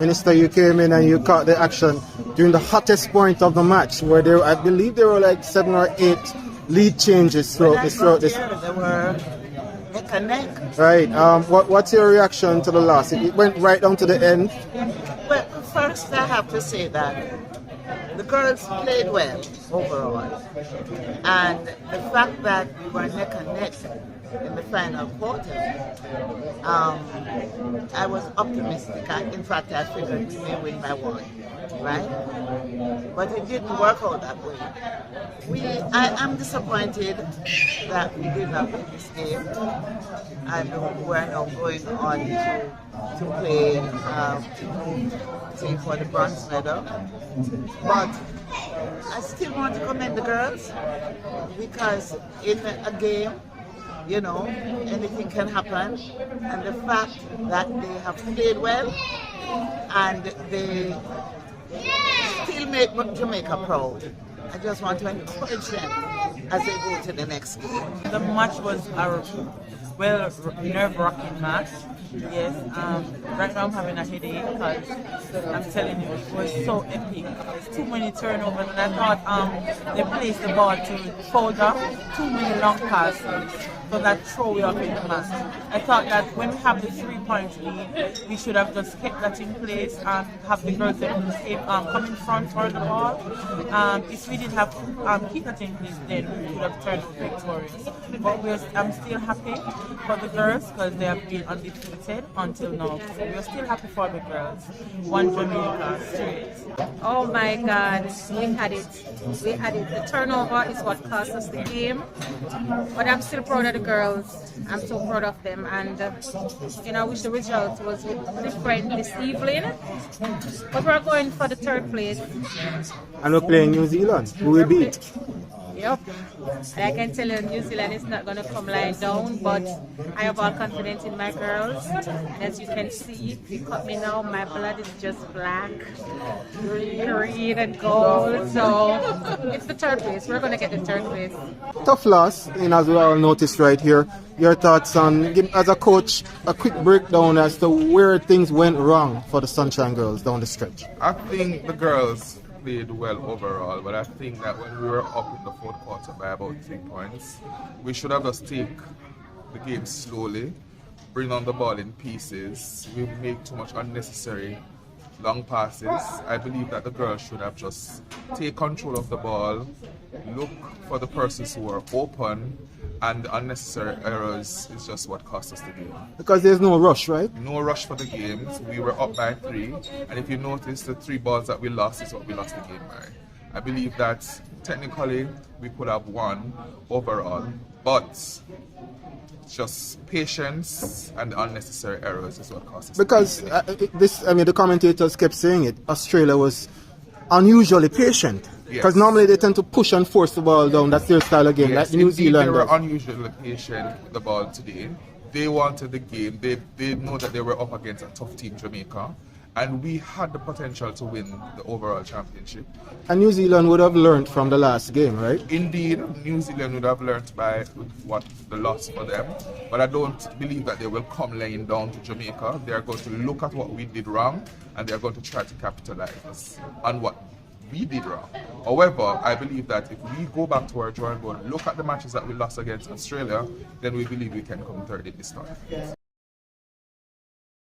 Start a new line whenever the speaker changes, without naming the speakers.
Minister, you came in and you caught the action during the hottest point of the match, where there, I believe there were like 7 or 8 lead changes throughout this.
They were neck and neck.
Right. What's your reaction to the loss? It went right down to the end.
Well, first I have to say that the girls played well overall, and the fact that we were neck and neck in the final quarter, I was optimistic. In fact, I figured we may win by 1, right? But it didn't work out that way. I am disappointed that we did not win this game, and we're now going on to play for the bronze medal. But I still want to commend the girls, because in a game, you know, anything can happen, and the fact that they have played well and they still make Jamaica proud. I just want to encourage them as they go to the next game.
The match was a nerve-wracking match. Yes, right now I'm having a headache because I'm telling you, it was so epic. There's too many turnovers, and I thought they placed the ball to fold up too many long passes, so that throw we off in the match. I thought that when we have the 3-point lead, we should have just kept that in place and have the girls come in front for the ball. If we didn't have keep that in place, then we could have turned out victorious. But I'm still happy for the girls because they have been undefeated until now. So we're still happy for the girls. 1 Jamaica straight.
Oh my God, we had it. We had it. The turnover is what cost us the game. But I'm still proud of the girls. I'm so proud of them. And, I wish the result was different this evening. But we're going for the 3rd place.
And we're playing New Zealand, who we beat.
Yep. And I can tell you New Zealand is not going to come lying down, but I have all confidence in my girls. And as you can see, if you cut me now, my blood is just black, green and gold. So it's the 3rd place. We're going to get the 3rd place.
Tough loss, as we all noticed right here. Your thoughts on, as a coach, a quick breakdown as to where things went wrong for the Sunshine Girls down the stretch.
I think the girls played well overall, but I think that when we were up in the 4th quarter by about 3 points, we should have just take the game slowly, bring on the ball in pieces. We make too much unnecessary long passes. I believe that the girls should have just take control of the ball, look for the persons who are open, and unnecessary errors is just what cost us the game.
Because there's no rush, right?
No rush for the games. We were up by 3, and if you notice, the 3 balls that we lost is what we lost the game by. I believe that technically we could have won overall, but just patience and unnecessary errors is what cost us.
Because the commentators kept saying it. Australia was unusually patient. Because normally they tend to push and force the ball down. That's their style of game,
yes,
like New Zealand.
They were unusually patient with the ball today. They wanted the game. They know that they were up against a tough team, Jamaica, and we had the potential to win the overall championship.
And New Zealand would have learned from the last game, right?
Indeed, New Zealand would have learned by what the loss for them. But I don't believe that they will come laying down to Jamaica. They are going to look at what we did wrong, and they are going to try to capitalize on what we did wrong. However, I believe that if we go back to our drawing board, look at the matches that we lost against Australia, then we believe we can come 3rd in this time.